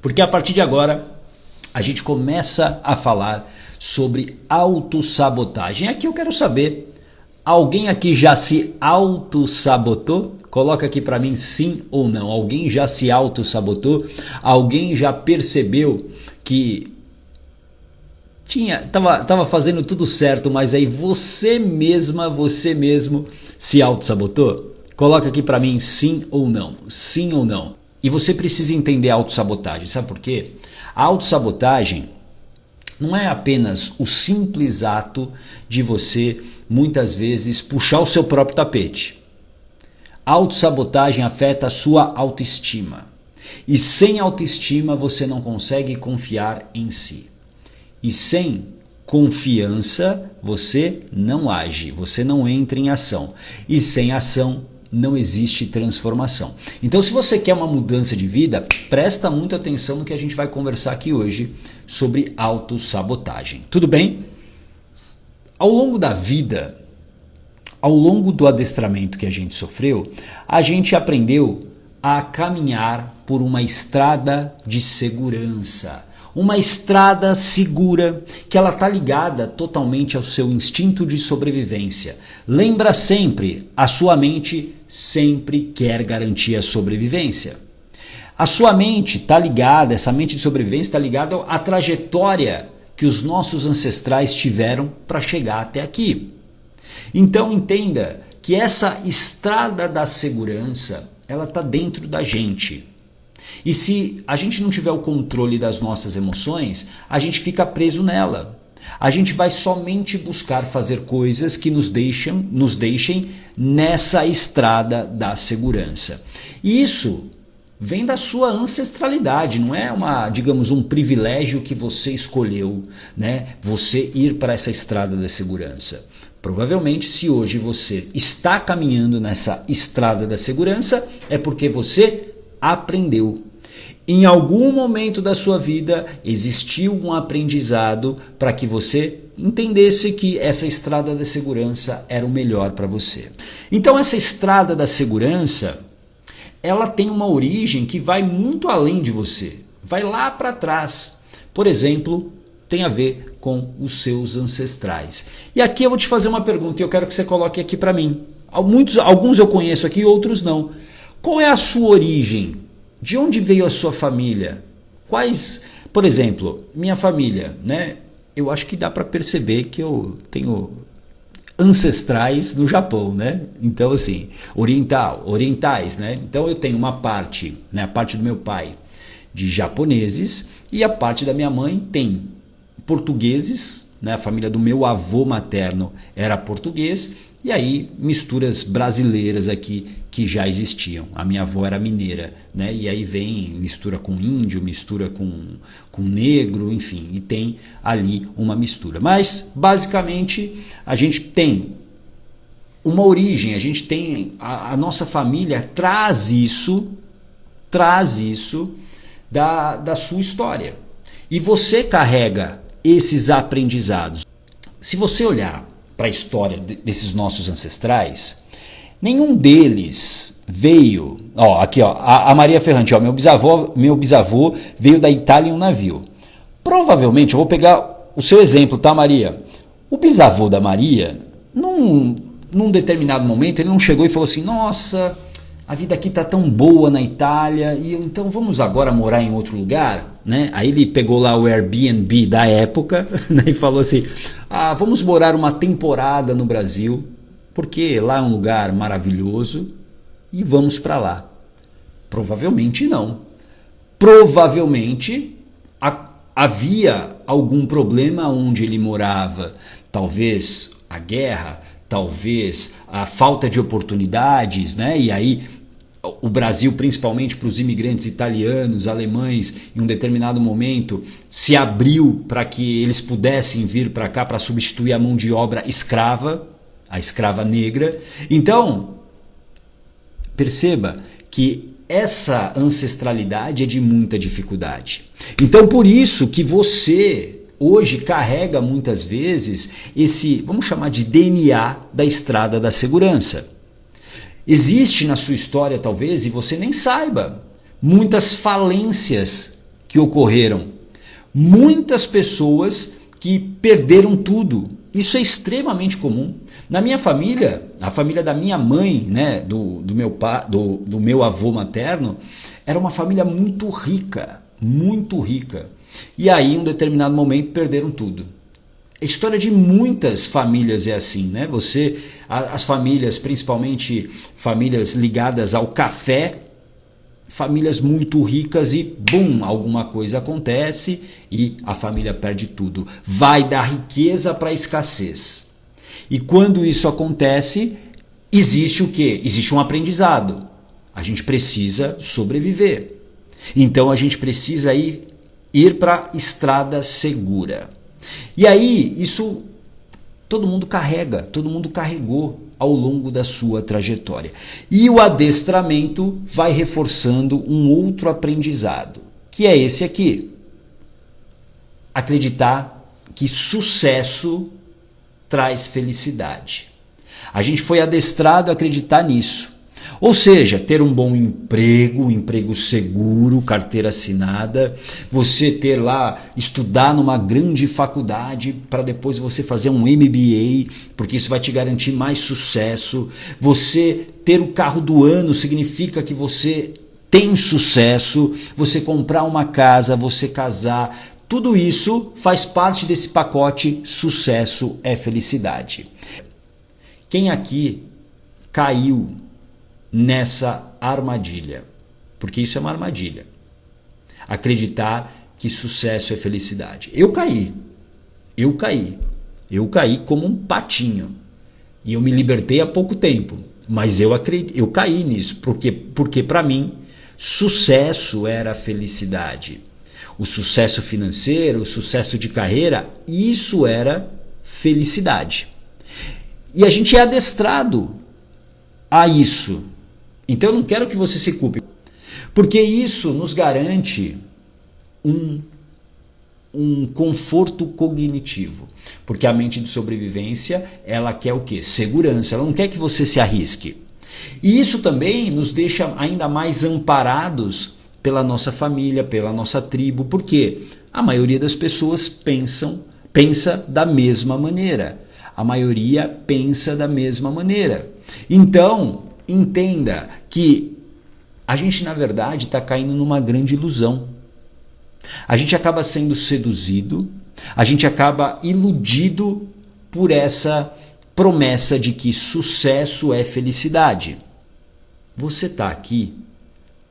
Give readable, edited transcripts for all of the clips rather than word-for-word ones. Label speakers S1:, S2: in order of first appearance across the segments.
S1: Porque a partir de agora a gente começa a falar sobre autossabotagem. Aqui eu quero saber, alguém aqui já se autossabotou? Coloca aqui para mim sim ou não. Alguém já se autossabotou? Alguém já percebeu que tava fazendo tudo certo, mas aí você mesmo se autossabotou? Coloca aqui para mim sim ou não. Sim ou não. E você precisa entender a autossabotagem. Sabe por quê? A autossabotagem não é apenas o simples ato de você, muitas vezes, puxar o seu próprio tapete. A autossabotagem afeta a sua autoestima. E sem autoestima você não consegue confiar em si. E sem confiança você não age, você não entra em ação. E sem ação não existe transformação. Então, se você quer uma mudança de vida, presta muita atenção no que a gente vai conversar aqui hoje sobre autossabotagem. Tudo bem? Ao longo da vida, ao longo do adestramento que a gente sofreu, a gente aprendeu a caminhar por uma estrada de segurança. Uma estrada segura que ela está ligada totalmente ao seu instinto de sobrevivência. Lembra sempre, a sua mente sempre quer garantir a sobrevivência. A sua mente está ligada, essa mente de sobrevivência está ligada à trajetória que os nossos ancestrais tiveram para chegar até aqui. Então entenda que essa estrada da segurança, ela está dentro da gente. E se a gente não tiver o controle das nossas emoções, a gente fica preso nela. A gente vai somente buscar fazer coisas que nos deixem nessa estrada da segurança. E isso vem da sua ancestralidade, não é um privilégio que você escolheu, né? Você ir para essa estrada da segurança. Provavelmente, se hoje você está caminhando nessa estrada da segurança, é porque você aprendeu. Em algum momento da sua vida existiu um aprendizado para que você entendesse que essa estrada da segurança era o melhor para você. Então essa estrada da segurança, ela tem uma origem que vai muito além de você, vai lá para trás. Por exemplo, tem a ver com os seus ancestrais. E aqui eu vou te fazer uma pergunta e eu quero que você coloque aqui para mim. Alguns eu conheço aqui, outros não. Qual é a sua origem? De onde veio a sua família? Por exemplo, minha família, né? Eu acho que dá para perceber que eu tenho ancestrais no Japão, né? Então assim, orientais, né? Então eu tenho uma parte, né, a parte do meu pai de japoneses e a parte da minha mãe tem portugueses, né? A família do meu avô materno era português. E aí misturas brasileiras aqui que já existiam. A minha avó era mineira, né? E aí vem mistura com índio, mistura com negro, enfim, e tem ali uma mistura. Mas basicamente a gente tem uma origem, a gente tem a nossa família traz isso da sua história. E você carrega esses aprendizados. Se você olhar para a história desses nossos ancestrais, nenhum deles veio... a Maria Ferrante, meu bisavô veio da Itália em um navio. Provavelmente, eu vou pegar o seu exemplo, tá, Maria? O bisavô da Maria, num determinado momento, ele não chegou e falou assim, nossa, a vida aqui tá tão boa na Itália, e então vamos agora morar em outro lugar? Né? Aí ele pegou lá o Airbnb da época, né, e falou assim, vamos morar uma temporada no Brasil, porque lá é um lugar maravilhoso e vamos para lá. Provavelmente não. Provavelmente havia algum problema onde ele morava, talvez a guerra, talvez a falta de oportunidades, né? E aí o Brasil, principalmente para os imigrantes italianos, alemães, em um determinado momento se abriu para que eles pudessem vir para cá para substituir a mão de obra escrava, a escrava negra. Então, perceba que essa ancestralidade é de muita dificuldade. Então, por isso que você hoje carrega muitas vezes esse, vamos chamar de DNA da estrada da segurança. Existe na sua história, talvez, e você nem saiba, muitas falências que ocorreram. Muitas pessoas que perderam tudo. Isso é extremamente comum. Na minha família, a família da minha mãe, né, do meu avô materno, era uma família muito rica, muito rica. E aí, em um determinado momento, perderam tudo. A história de muitas famílias é assim, né? As famílias, principalmente famílias ligadas ao café, famílias muito ricas e, bum, alguma coisa acontece e a família perde tudo. Vai da riqueza para a escassez. E quando isso acontece, existe o quê? Existe um aprendizado. A gente precisa sobreviver. Então a gente precisa ir para a estrada segura. E aí, isso todo mundo carregou ao longo da sua trajetória. E o adestramento vai reforçando um outro aprendizado, que é esse aqui. Acreditar que sucesso traz felicidade. A gente foi adestrado a acreditar nisso. Ou seja, ter um bom emprego, um emprego seguro, carteira assinada, você ter lá, estudar numa grande faculdade para depois você fazer um MBA, porque isso vai te garantir mais sucesso. Você ter o carro do ano significa que você tem sucesso, você comprar uma casa, você casar, tudo isso faz parte desse pacote sucesso é felicidade. Quem aqui caiu nessa armadilha? Porque isso é uma armadilha. Acreditar que sucesso é felicidade. Eu caí como um patinho. E eu me libertei há pouco tempo. Mas eu caí nisso. Porque para mim, sucesso era felicidade. O sucesso financeiro, o sucesso de carreira, isso era felicidade. E a gente é adestrado a isso. Então eu não quero que você se culpe, porque isso nos garante um conforto cognitivo. Porque a mente de sobrevivência, ela quer o quê? Segurança, ela não quer que você se arrisque. E isso também nos deixa ainda mais amparados pela nossa família, pela nossa tribo, porque a maioria das pessoas pensa da mesma maneira. A maioria pensa da mesma maneira. Então, entenda que a gente, na verdade, está caindo numa grande ilusão. A gente acaba sendo seduzido, a gente acaba iludido por essa promessa de que sucesso é felicidade. Você está aqui,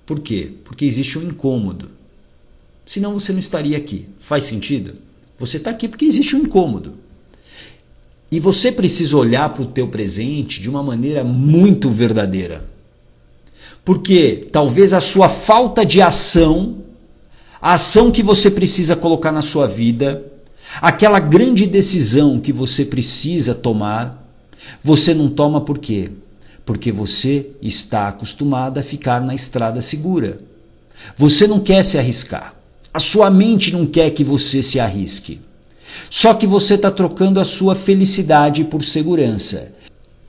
S1: por quê? Porque existe um incômodo. Senão você não estaria aqui. Faz sentido? Você está aqui porque existe um incômodo. E você precisa olhar para o teu presente de uma maneira muito verdadeira. Porque talvez a sua falta de ação, a ação que você precisa colocar na sua vida, aquela grande decisão que você precisa tomar, você não toma por quê? Porque você está acostumado a ficar na estrada segura. Você não quer se arriscar. A sua mente não quer que você se arrisque. Só que você está trocando a sua felicidade por segurança.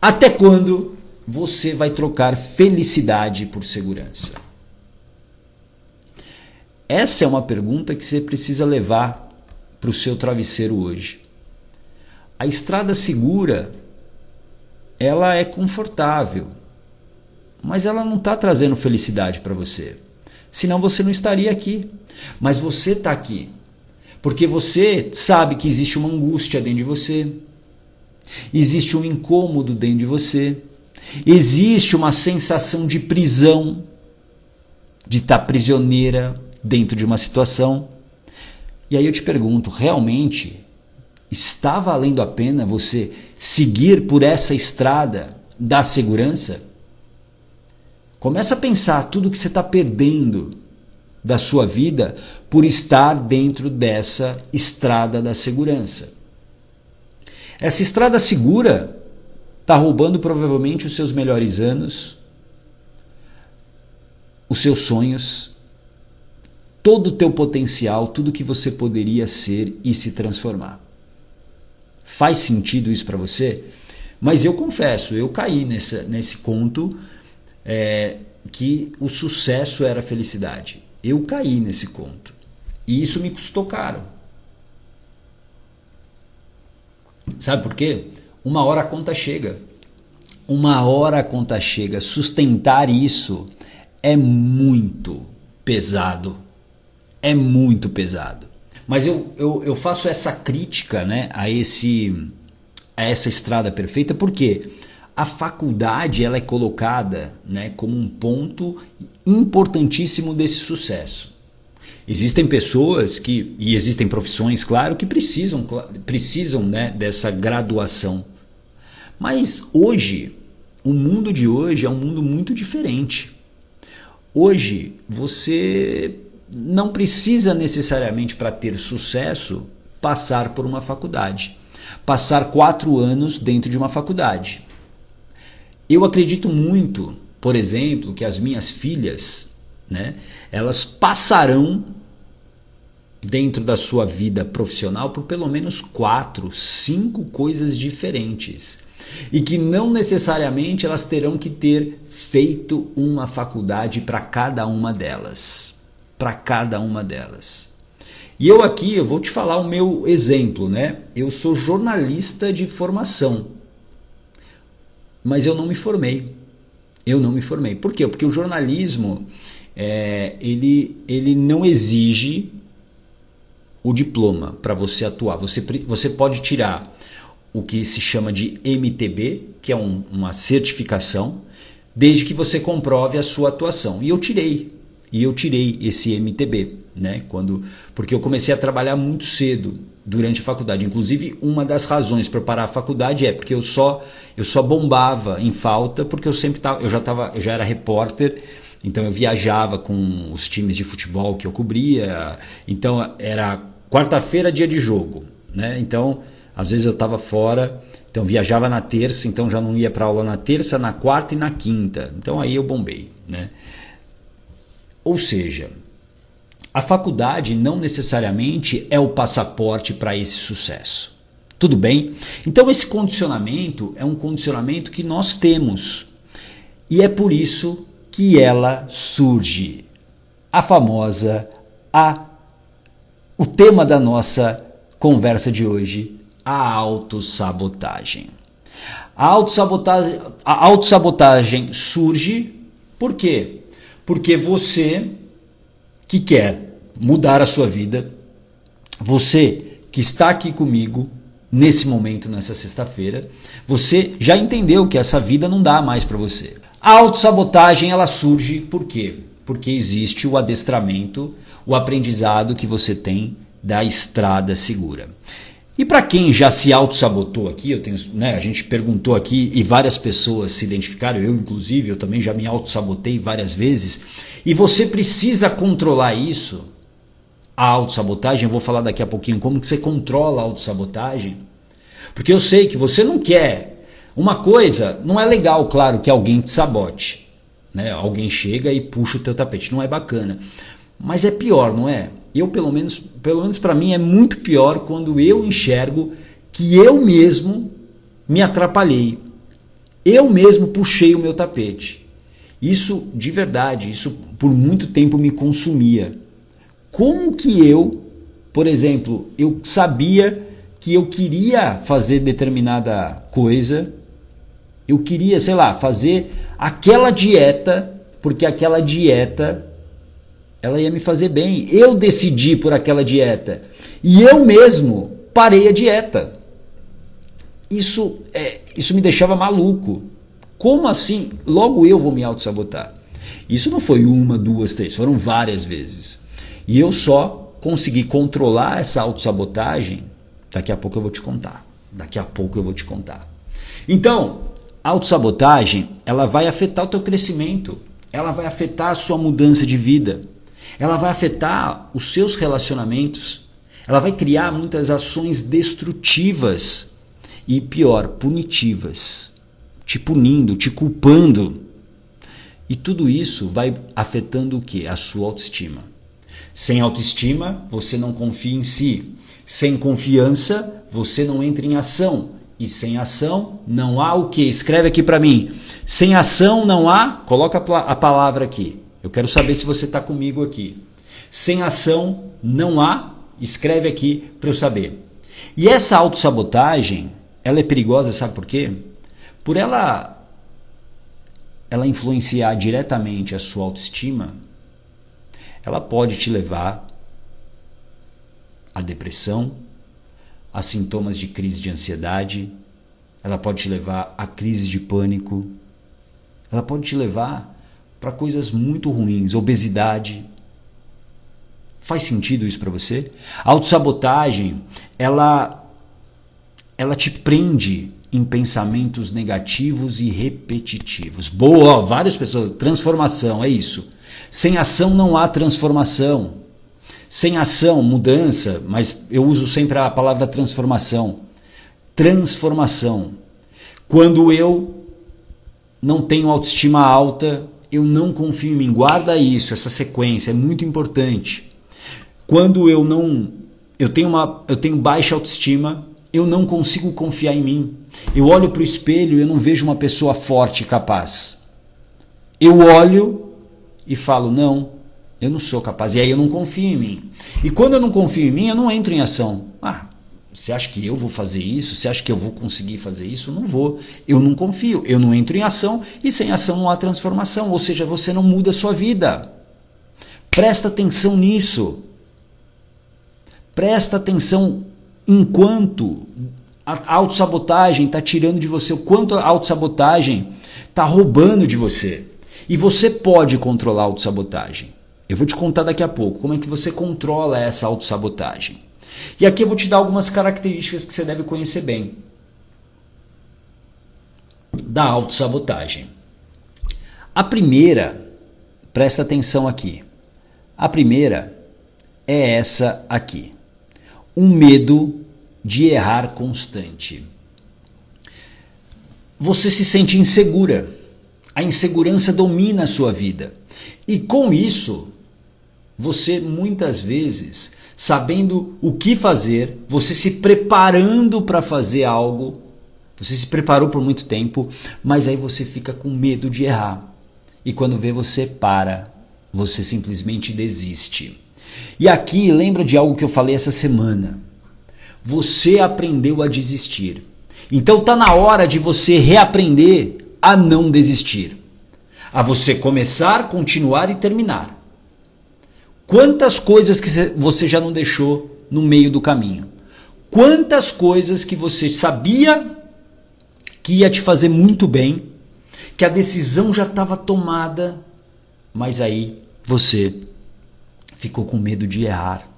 S1: Até quando você vai trocar felicidade por segurança? Essa é uma pergunta que você precisa levar para o seu travesseiro hoje. A estrada segura, ela é confortável, mas ela não está trazendo felicidade para você. Senão você não estaria aqui. Mas você está aqui porque você sabe que existe uma angústia dentro de você, existe um incômodo dentro de você, existe uma sensação de prisão, de estar prisioneira dentro de uma situação. E aí eu te pergunto, realmente está valendo a pena você seguir por essa estrada da segurança? Começa a pensar tudo que você está perdendo da sua vida por estar dentro dessa estrada da segurança. Essa estrada segura está roubando provavelmente os seus melhores anos, os seus sonhos, todo o teu potencial, tudo que você poderia ser e se transformar. Faz sentido isso para você? Mas eu confesso, eu caí nesse conto que o sucesso era felicidade. Eu caí nesse conto. E isso me custou caro. Sabe por quê? Uma hora a conta chega. Uma hora a conta chega. Sustentar isso é muito pesado. É muito pesado. Mas eu faço essa crítica, né, a essa estrada perfeita, porque a faculdade ela é colocada, né, como um ponto importantíssimo desse sucesso. Existem pessoas e existem profissões, claro, que precisam, né, dessa graduação. Mas hoje, o mundo de hoje é um mundo muito diferente. Hoje, você não precisa necessariamente, para ter sucesso, passar por uma faculdade. Passar 4 anos dentro de uma faculdade. Eu acredito muito, por exemplo, que as minhas filhas, né, elas passarão dentro da sua vida profissional por pelo menos 4, 5 coisas diferentes. E que não necessariamente elas terão que ter feito uma faculdade para cada uma delas. Para cada uma delas. E eu vou te falar o meu exemplo, né? Eu sou jornalista de formação, mas eu não me formei. Por quê? Porque o jornalismo, ele não exige o diploma para você atuar. Você pode tirar o que se chama de MTB, que é uma certificação, desde que você comprove a sua atuação. E eu tirei esse MTB, né? Porque eu comecei a trabalhar muito cedo durante a faculdade. Inclusive, uma das razões para parar a faculdade é porque eu só bombava em falta, porque eu já era repórter. Então eu viajava com os times de futebol que eu cobria. Então era quarta-feira, dia de jogo, né? Então às vezes eu estava fora, então viajava na terça, então já não ia para aula na terça, na quarta e na quinta. Então aí eu bombei, né? Ou seja, a faculdade não necessariamente é o passaporte para esse sucesso. Tudo bem? Então esse condicionamento é um condicionamento que nós temos. E é por isso que ela surge. A famosa, o tema da nossa conversa de hoje, a autossabotagem. A autossabotagem surge por quê? Porque você que quer mudar a sua vida, você que está aqui comigo nesse momento, nessa sexta-feira, você já entendeu que essa vida não dá mais para você. A autossabotagem ela surge por quê? Porque existe o adestramento, o aprendizado que você tem da estrada segura. E para quem já se autossabotou aqui, a gente perguntou aqui e várias pessoas se identificaram, eu também já me autossabotei várias vezes, e você precisa controlar isso, a autossabotagem. Eu vou falar daqui a pouquinho como que você controla a autossabotagem, porque eu sei que você não quer. Uma coisa, não é legal, claro, que alguém te sabote, né? Alguém chega e puxa o teu tapete, não é bacana, mas é pior, não é? Pelo menos para mim é muito pior quando eu enxergo que eu mesmo me atrapalhei. Eu mesmo puxei o meu tapete. Isso, de verdade, isso por muito tempo me consumia. Como que por exemplo, eu sabia que eu queria fazer determinada coisa, eu queria, fazer aquela dieta, porque aquela dieta ela ia me fazer bem. Eu decidi por aquela dieta. E eu mesmo parei a dieta. Isso me deixava maluco. Como assim? Logo eu vou me autossabotar. Isso não foi 1, 2, 3. Foram várias vezes. E eu só consegui controlar essa autossabotagem. Daqui a pouco eu vou te contar. Então, a autossabotagem, ela vai afetar o teu crescimento. Ela vai afetar a sua mudança de vida. Ela vai afetar os seus relacionamentos, ela vai criar muitas ações destrutivas e, pior, punitivas, te punindo, te culpando. E tudo isso vai afetando o quê? A sua autoestima. Sem autoestima, você não confia em si. Sem confiança, você não entra em ação. E sem ação, não há o quê? Escreve aqui para mim. Sem ação não há, coloca a palavra aqui. Eu quero saber se você está comigo aqui. Sem ação não há, escreve aqui para eu saber. E essa autossabotagem, ela é perigosa, sabe por quê? Por ela influenciar diretamente a sua autoestima, ela pode te levar à depressão, a sintomas de crise de ansiedade, ela pode te levar a crise de pânico, ela pode te levar para coisas muito ruins, obesidade. Faz sentido isso para você? A autossabotagem, ela te prende em pensamentos negativos e repetitivos. Boa, ó, várias pessoas, transformação, é isso. Sem ação não há transformação. Sem ação, mudança, mas eu uso sempre a palavra transformação. Transformação. Quando eu não tenho autoestima alta, eu não confio em mim. Guarda isso, essa sequência é muito importante. Quando eu tenho baixa autoestima, eu não consigo confiar em mim. Eu olho para o espelho e eu não vejo uma pessoa forte e capaz. Eu olho e falo, não, eu não sou capaz. E aí eu não confio em mim. E quando eu não confio em mim, eu não entro em ação. Você acha que eu vou fazer isso? Você acha que eu vou conseguir fazer isso? Não vou. Eu não confio. Eu não entro em ação e sem ação não há transformação. Ou seja, você não muda a sua vida. Presta atenção nisso. Presta atenção enquanto a autossabotagem está tirando de você, o quanto a autossabotagem está roubando de você. E você pode controlar a autossabotagem. Eu vou te contar daqui a pouco como é que você controla essa autossabotagem. E aqui eu vou te dar algumas características que você deve conhecer bem da autossabotagem. A primeira, presta atenção aqui, a primeira é essa aqui. Um medo de errar constante. Você se sente insegura. A insegurança domina a sua vida. E com isso, você muitas vezes, sabendo o que fazer, você se preparando para fazer algo, você se preparou por muito tempo, mas aí você fica com medo de errar. E quando vê, você para, você simplesmente desiste. E aqui, lembra de algo que eu falei essa semana. Você aprendeu a desistir. Então está na hora de você reaprender a não desistir. A você começar, continuar e terminar. Quantas coisas que você já não deixou no meio do caminho? Quantas coisas que você sabia que ia te fazer muito bem, que a decisão já estava tomada, mas aí você ficou com medo de errar.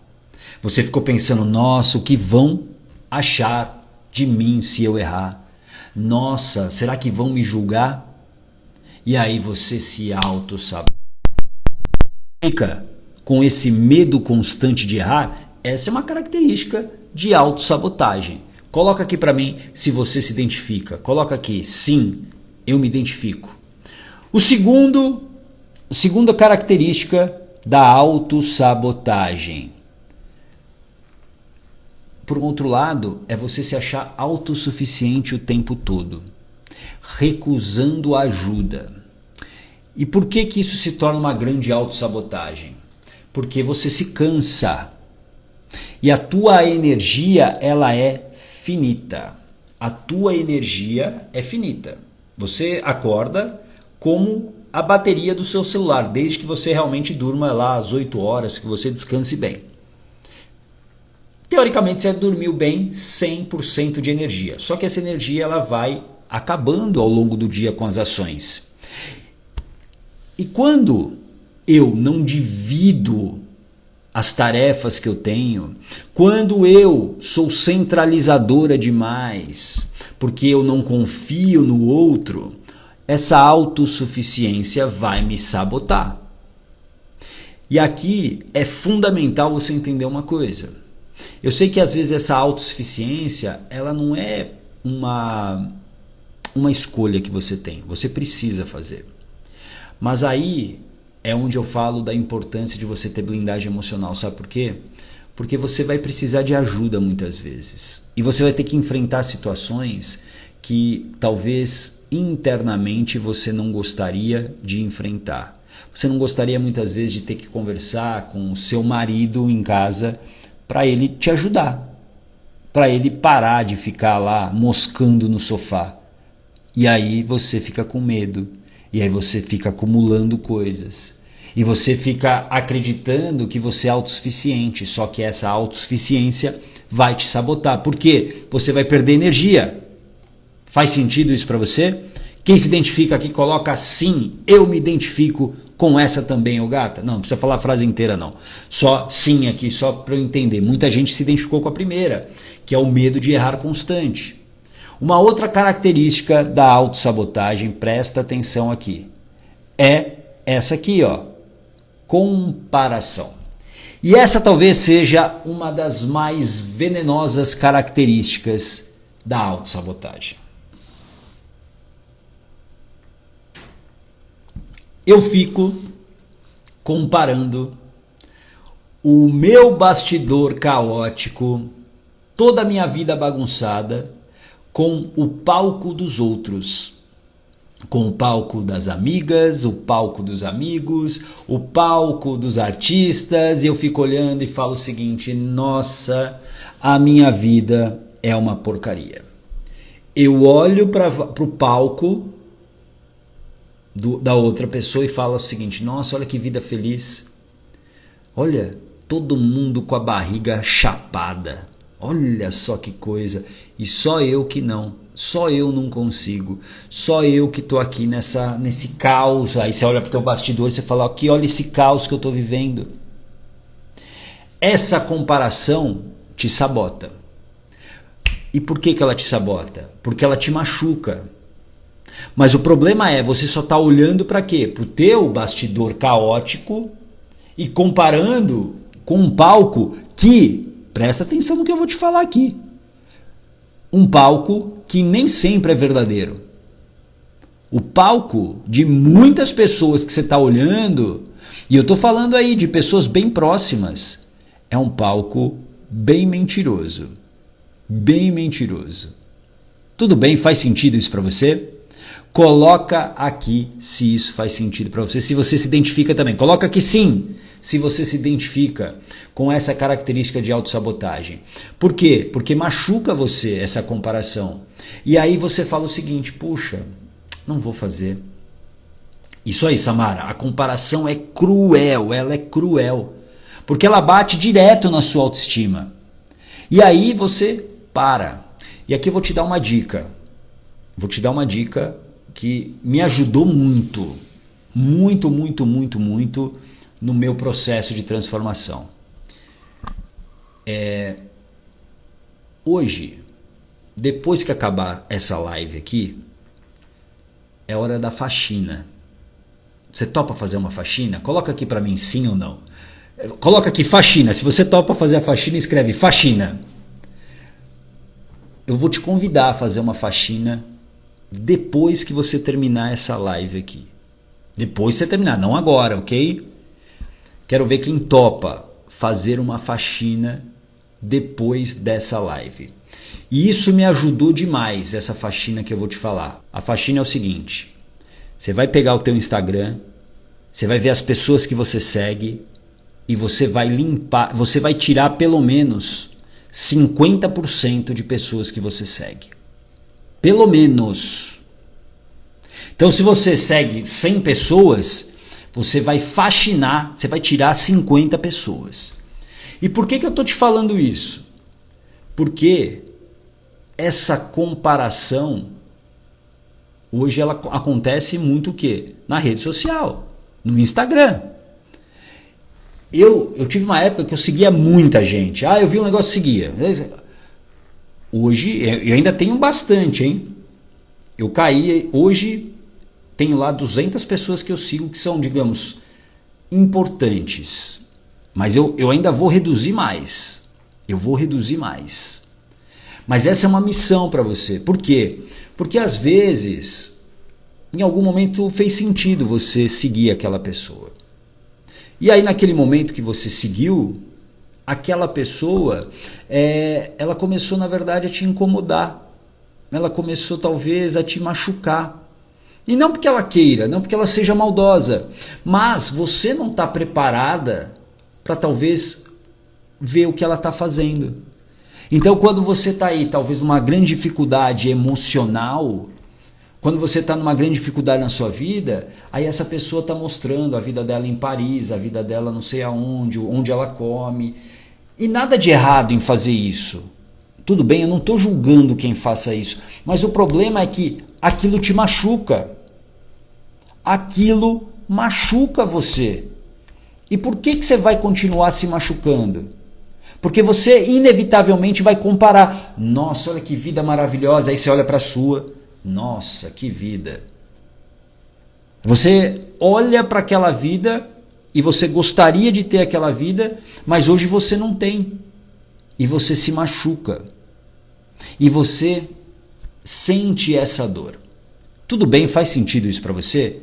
S1: Você ficou pensando, nossa, o que vão achar de mim se eu errar? Nossa, será que vão me julgar? E aí você se auto-sabota. Fica com esse medo constante de errar. Essa é uma característica de autossabotagem. Coloca aqui para mim se você se identifica. Coloca aqui, sim, eu me identifico. A segunda característica da autossabotagem. Por outro lado, é você se achar autossuficiente o tempo todo, recusando ajuda. E por que isso se torna uma grande autossabotagem? Porque você se cansa. E a tua energia, ela é finita. A tua energia é finita. Você acorda como a bateria do seu celular, desde que você realmente durma lá às 8 horas, que você descanse bem. Teoricamente você dormiu bem 100% de energia, só que essa energia ela vai acabando ao longo do dia com as ações. E quando eu não divido as tarefas que eu tenho, quando eu sou centralizadora demais, porque eu não confio no outro, essa autossuficiência vai me sabotar. E aqui é fundamental você entender uma coisa. Eu sei que às vezes essa autossuficiência, ela não é uma escolha que você tem, você precisa fazer. Mas aí é onde eu falo da importância de você ter blindagem emocional, sabe por quê? Porque você vai precisar de ajuda muitas vezes. E você vai ter que enfrentar situações que talvez internamente você não gostaria de enfrentar. Você não gostaria muitas vezes de ter que conversar com o seu marido em casa para ele te ajudar, para ele parar de ficar lá moscando no sofá. E aí você fica com medo, e aí você fica acumulando coisas. E você fica acreditando que você é autossuficiente, só que essa autossuficiência vai te sabotar. Por quê? Você vai perder energia. Faz sentido isso para você? Quem se identifica aqui coloca sim, eu me identifico com essa também, ô gata. Não precisa falar a frase inteira não. Só sim aqui, só para eu entender. Muita gente se identificou com a primeira, que é o medo de errar constante. Uma outra característica da autossabotagem, presta atenção aqui, é essa aqui, ó, comparação. E essa talvez seja uma das mais venenosas características da autossabotagem. Eu fico comparando o meu bastidor caótico, toda a minha vida bagunçada, com o palco dos outros. Com o palco das amigas, o palco dos amigos, o palco dos artistas. E eu fico olhando e falo o seguinte: nossa, a minha vida é uma porcaria. Eu olho para o palco da outra pessoa e falo o seguinte: nossa, olha que vida feliz. Olha, todo mundo com a barriga chapada. Olha só que coisa. E só eu que não. Só eu não consigo. Só eu que estou aqui nesse caos. Aí você olha para o teu bastidor e você fala: aqui, olha esse caos que eu estou vivendo. Essa comparação te sabota. E por que ela te sabota? Porque ela te machuca. Mas o problema é, você só está olhando para quê? Para o teu bastidor caótico e comparando com um palco que, presta atenção no que eu vou te falar aqui, um palco que nem sempre é verdadeiro. O palco de muitas pessoas que você está olhando, e eu estou falando aí de pessoas bem próximas, é um palco bem mentiroso. Bem mentiroso. Tudo bem? Faz sentido isso para você? Coloca aqui se isso faz sentido para você, se você se identifica também. Coloca aqui sim, se você se identifica com essa característica de autossabotagem. Por quê? Porque machuca você essa comparação. E aí você fala o seguinte: puxa, não vou fazer. Isso aí, Samara, a comparação é cruel, ela é cruel. Porque ela bate direto na sua autoestima. E aí você para. E aqui eu vou te dar uma dica. Vou te dar uma dica que me ajudou muito, muito, muito, muito, muito no meu processo de transformação. Hoje, depois que acabar essa live aqui, é hora da faxina. Você topa fazer uma faxina? Coloca aqui para mim sim ou não. Coloca aqui faxina. Se você topa fazer a faxina, escreve faxina. Eu vou te convidar a fazer uma faxina depois que você terminar essa live aqui. Depois você terminar, não agora, ok? Quero ver quem topa fazer uma faxina depois dessa live. E isso me ajudou demais, essa faxina que eu vou te falar. A faxina é o seguinte: você vai pegar o teu Instagram, você vai ver as pessoas que você segue e você vai limpar, você vai tirar pelo menos 50% de pessoas que você segue. Pelo menos. Então, se você segue 100 pessoas, você vai faxinar, você vai tirar 50 pessoas. E por que eu estou te falando isso? Porque essa comparação, hoje ela acontece muito o quê? Na rede social, no Instagram. Eu tive uma época que eu seguia muita gente. Eu vi um negócio e seguia. Hoje, eu ainda tenho bastante, hein? Eu caí, hoje tenho lá 200 pessoas que eu sigo que são, digamos, importantes. Mas eu ainda vou reduzir mais. Eu vou reduzir mais. Mas essa é uma missão para você. Por quê? Porque às vezes, em algum momento fez sentido você seguir aquela pessoa. E aí naquele momento que você seguiu, aquela pessoa, ela começou na verdade a te incomodar. Ela começou talvez a te machucar. E não porque ela queira, não porque ela seja maldosa, mas você não está preparada para talvez ver o que ela está fazendo. Então quando você está aí, talvez numa grande dificuldade emocional, quando você está numa grande dificuldade na sua vida, aí essa pessoa está mostrando a vida dela em Paris, a vida dela não sei aonde, onde ela come. E nada de errado em fazer isso. Tudo bem, eu não estou julgando quem faça isso. Mas o problema é que aquilo te machuca. Aquilo machuca você. E por que você vai continuar se machucando? Porque você inevitavelmente vai comparar. Nossa, olha que vida maravilhosa. Aí você olha para a sua. Nossa, que vida. Você olha para aquela vida e você gostaria de ter aquela vida, mas hoje você não tem. E você se machuca. E você sente essa dor. Tudo bem, faz sentido isso para você?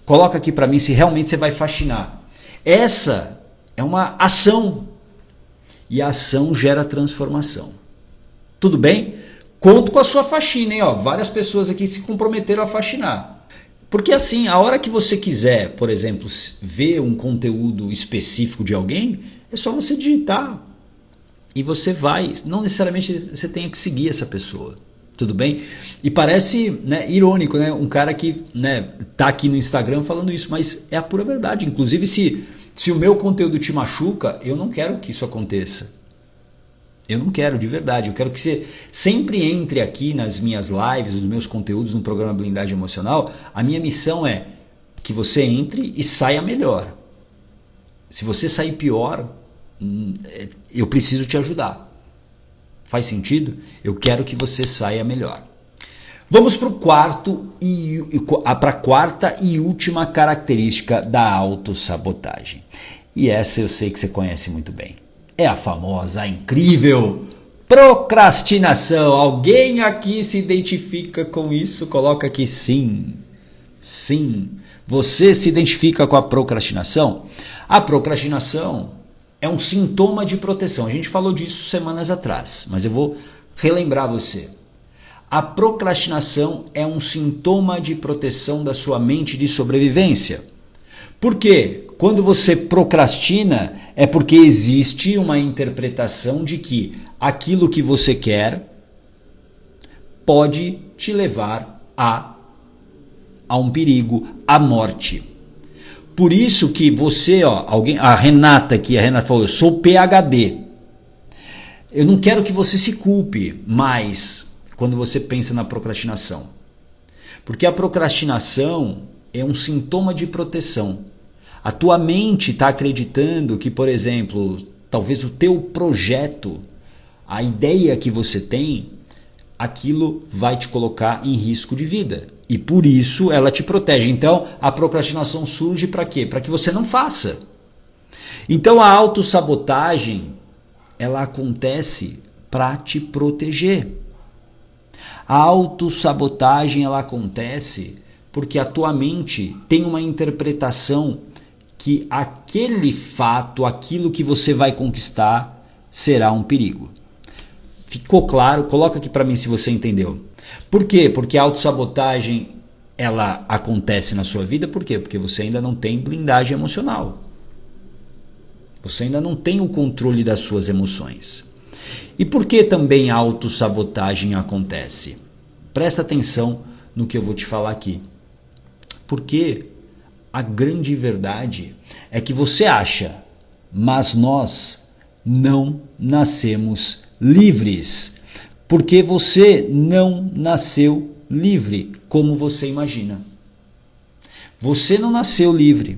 S1: Coloca aqui para mim se realmente você vai faxinar. Essa é uma ação. E a ação gera transformação. Tudo bem? Conto com a sua faxina, hein? Ó, várias pessoas aqui se comprometeram a faxinar. Porque assim, a hora que você quiser, por exemplo, ver um conteúdo específico de alguém, é só você digitar. E você vai, não necessariamente você tenha que seguir essa pessoa. Tudo bem? E parece, né, irônico, né? Um cara que, né, tá aqui no Instagram falando isso, mas é a pura verdade. Inclusive, se o meu conteúdo te machuca, eu não quero que isso aconteça. Eu não quero, de verdade. Eu quero que você sempre entre aqui nas minhas lives, nos meus conteúdos no programa Blindagem Emocional. A minha missão é que você entre e saia melhor. Se você sair pior, eu preciso te ajudar. Faz sentido? Eu quero que você saia melhor. Vamos para a quarta e última característica da autossabotagem. E essa eu sei que você conhece muito bem. É a famosa, a incrível procrastinação. Alguém aqui se identifica com isso? Coloca aqui sim. Sim. Você se identifica com a procrastinação? A procrastinação é um sintoma de proteção. A gente falou disso semanas atrás, mas eu vou relembrar você. A procrastinação é um sintoma de proteção da sua mente de sobrevivência. Por quê? Quando você procrastina, é porque existe uma interpretação de que aquilo que você quer pode te levar a um perigo, à morte. Por isso que você, a Renata falou, eu sou PhD. Eu não quero que você se culpe mais quando você pensa na procrastinação. Porque a procrastinação é um sintoma de proteção. A tua mente está acreditando que, por exemplo, talvez o teu projeto, a ideia que você tem, aquilo vai te colocar em risco de vida. E por isso ela te protege. Então a procrastinação surge para quê? Para que você não faça. Então a autossabotagem, ela acontece para te proteger. A autossabotagem, ela acontece porque a tua mente tem uma interpretação que aquele fato, aquilo que você vai conquistar, será um perigo. Ficou claro? Coloca aqui para mim se você entendeu. Por quê? Porque a autossabotagem, ela acontece na sua vida. Por quê? Porque você ainda não tem blindagem emocional. Você ainda não tem o controle das suas emoções. E por que também a autossabotagem acontece? Presta atenção no que eu vou te falar aqui. Porque a grande verdade é que você acha, mas nós não nascemos livres. Porque você não nasceu livre como você imagina. Você não nasceu livre.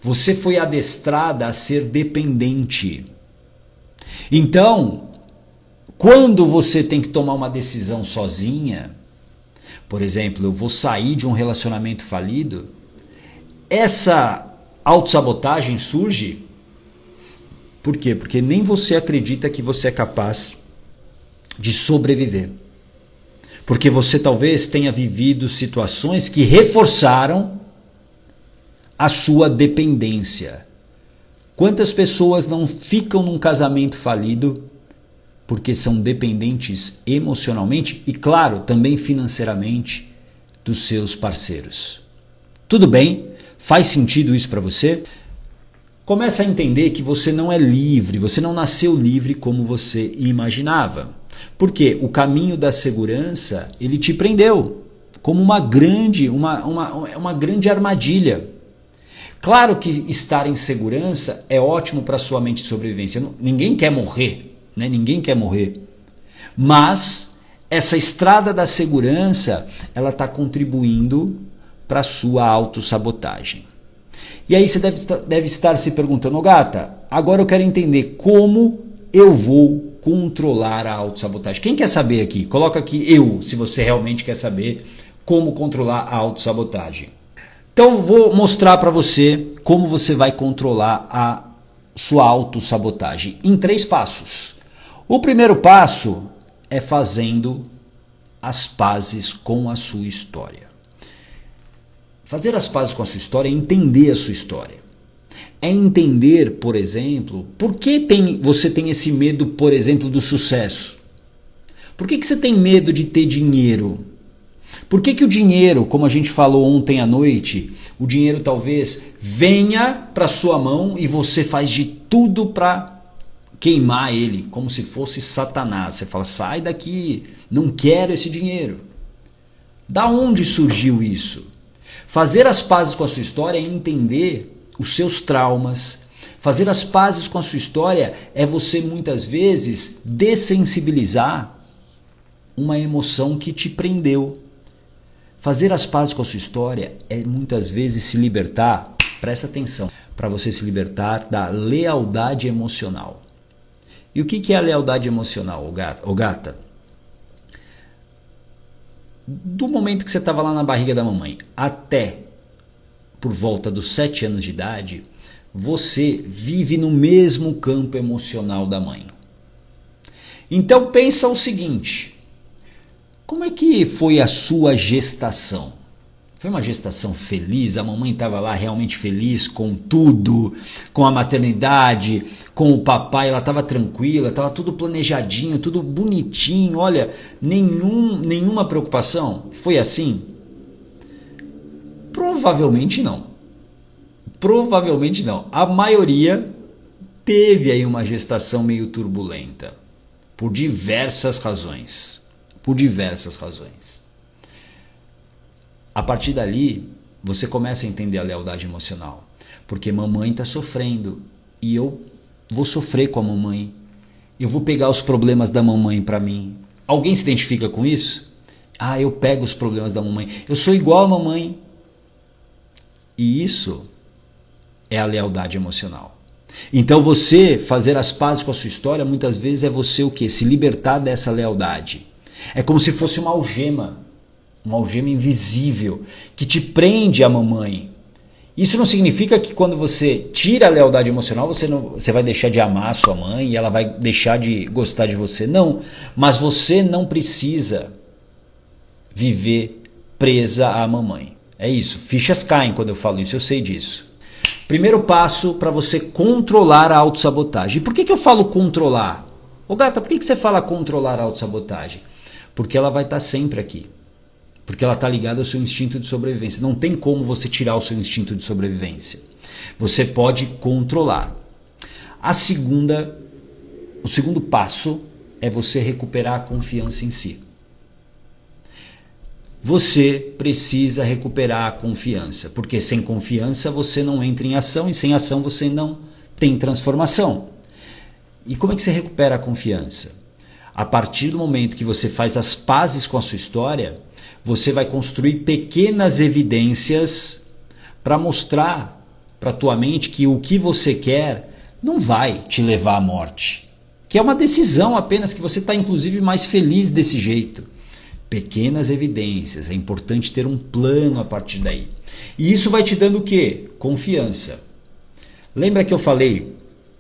S1: Você foi adestrada a ser dependente. Então, quando você tem que tomar uma decisão sozinha, por exemplo, eu vou sair de um relacionamento falido, essa autossabotagem surge. Por quê? Porque nem você acredita que você é capaz de sobreviver. Porque você talvez tenha vivido situações que reforçaram a sua dependência. Quantas pessoas não ficam num casamento falido porque são dependentes emocionalmente e, claro, também financeiramente dos seus parceiros. Tudo bem? Faz sentido isso para você? Começa a entender que você não é livre, você não nasceu livre como você imaginava. Porque o caminho da segurança, ele te prendeu como uma grande armadilha. Claro que estar em segurança é ótimo para a sua mente de sobrevivência. Ninguém quer morrer, né? Ninguém quer morrer. Mas essa estrada da segurança, ela está contribuindo para a sua autossabotagem. E aí você deve estar se perguntando, Gata, agora eu quero entender como eu vou controlar a autossabotagem. Quem quer saber aqui? Coloca aqui eu, se você realmente quer saber como controlar a autossabotagem. Então eu vou mostrar para você como você vai controlar a sua autossabotagem em 3 passos. O primeiro passo é fazendo as pazes com a sua história. Fazer as pazes com a sua história é entender a sua história. É entender, por exemplo, por que você tem esse medo, por exemplo, do sucesso. Por que você tem medo de ter dinheiro? Por que o dinheiro, como a gente falou ontem à noite, o dinheiro talvez venha para sua mão e você faz de tudo para queimar ele, como se fosse Satanás. Você fala, sai daqui, não quero esse dinheiro. Da onde surgiu isso? Fazer as pazes com a sua história é entender os seus traumas. Fazer as pazes com a sua história é você muitas vezes dessensibilizar uma emoção que te prendeu. Fazer as pazes com a sua história é muitas vezes se libertar, presta atenção, para você se libertar da lealdade emocional. E o que é a lealdade emocional, Gata? Do momento que você estava lá na barriga da mamãe até por volta dos 7 anos de idade, você vive no mesmo campo emocional da mãe. Então pensa o seguinte, como é que foi a sua gestação? Foi uma gestação feliz? A mamãe estava lá realmente feliz com tudo, com a maternidade, com o papai, ela estava tranquila, estava tudo planejadinho, tudo bonitinho, olha, nenhuma preocupação? Foi assim? Provavelmente não. Provavelmente não. A maioria teve aí uma gestação meio turbulenta, por diversas razões. A partir dali, você começa a entender a lealdade emocional. Porque mamãe está sofrendo e eu vou sofrer com a mamãe. Eu vou pegar os problemas da mamãe para mim. Alguém se identifica com isso? Ah, eu pego os problemas da mamãe. Eu sou igual a mamãe. E isso é a lealdade emocional. Então você fazer as pazes com a sua história, muitas vezes é você o quê? Se libertar dessa lealdade. É como se fosse uma algema invisível que te prende à mamãe. Isso não significa que quando você tira a lealdade emocional, você vai deixar de amar a sua mãe e ela vai deixar de gostar de você. Não, mas você não precisa viver presa à mamãe. É isso, fichas caem quando eu falo isso, eu sei disso. Primeiro passo para você controlar a autossabotagem. E por que eu falo controlar? Ô Gata, por que você fala controlar a autossabotagem? Porque ela vai estar sempre aqui. Porque ela está ligada ao seu instinto de sobrevivência. Não tem como você tirar o seu instinto de sobrevivência. Você pode controlar. O segundo passo é você recuperar a confiança em si. Você precisa recuperar a confiança, porque sem confiança você não entra em ação e sem ação você não tem transformação. E como é que você recupera a confiança? A partir do momento que você faz as pazes com a sua história, você vai construir pequenas evidências para mostrar para a tua mente que o que você quer não vai te levar à morte. Que é uma decisão apenas, que você está inclusive mais feliz desse jeito. Pequenas evidências, é importante ter um plano a partir daí. E isso vai te dando o quê? Confiança. Lembra que eu falei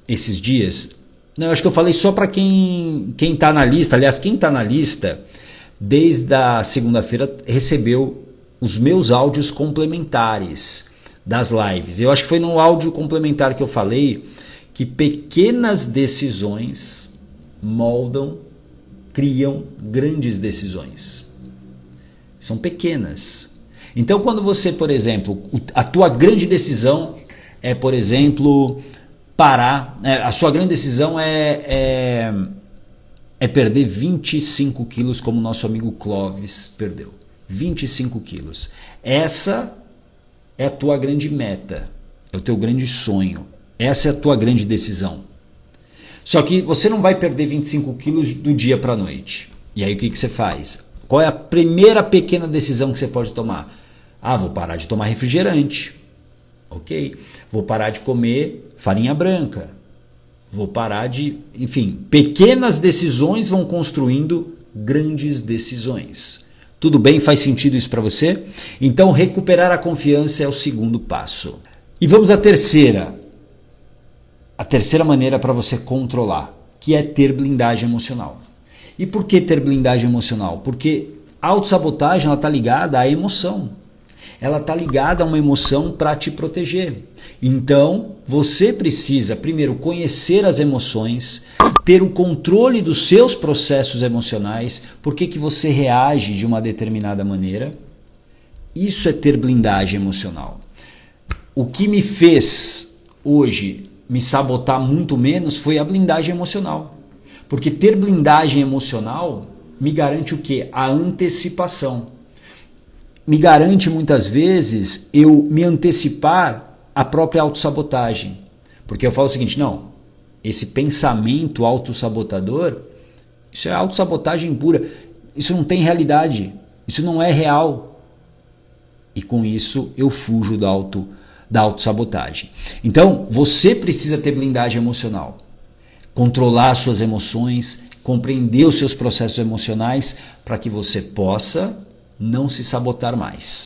S1: esses dias? Não, acho que eu falei só para quem está na lista. Aliás, quem está na lista, desde a segunda-feira, recebeu os meus áudios complementares das lives. Eu acho que foi no áudio complementar que eu falei que pequenas decisões criam grandes decisões. São pequenas, Então, quando você, por exemplo, a tua grande decisão é, por exemplo, parar, a sua grande decisão é perder 25 quilos, como o nosso amigo Clóvis perdeu. 25 quilos. Essa é a tua grande meta, é o teu grande sonho. Essa é a tua grande decisão. Só que você não vai perder 25 quilos do dia para a noite. E aí o que você faz? Qual é a primeira pequena decisão que você pode tomar? Vou parar de tomar refrigerante. Ok? Vou parar de comer farinha branca. Vou parar de... Enfim, pequenas decisões vão construindo grandes decisões. Tudo bem? Faz sentido isso para você? Então, recuperar a confiança é o segundo passo. E vamos à terceira. A terceira maneira para você controlar, que é ter blindagem emocional. E por que ter blindagem emocional? Porque a autossabotagem está ligada à emoção. Ela está ligada a uma emoção para te proteger. Então, você precisa, primeiro, conhecer as emoções, ter o controle dos seus processos emocionais, por que você reage de uma determinada maneira. Isso é ter blindagem emocional. O que me fez hoje me sabotar muito menos foi a blindagem emocional. Porque ter blindagem emocional me garante o quê? A antecipação. Me garante muitas vezes eu me antecipar à própria autossabotagem. Porque eu falo o seguinte, não, esse pensamento autossabotador, isso é autossabotagem pura, isso não tem realidade, isso não é real. E com isso eu fujo da autossabotagem. Então, você precisa ter blindagem emocional. Controlar suas emoções, compreender os seus processos emocionais para que você possa não se sabotar mais.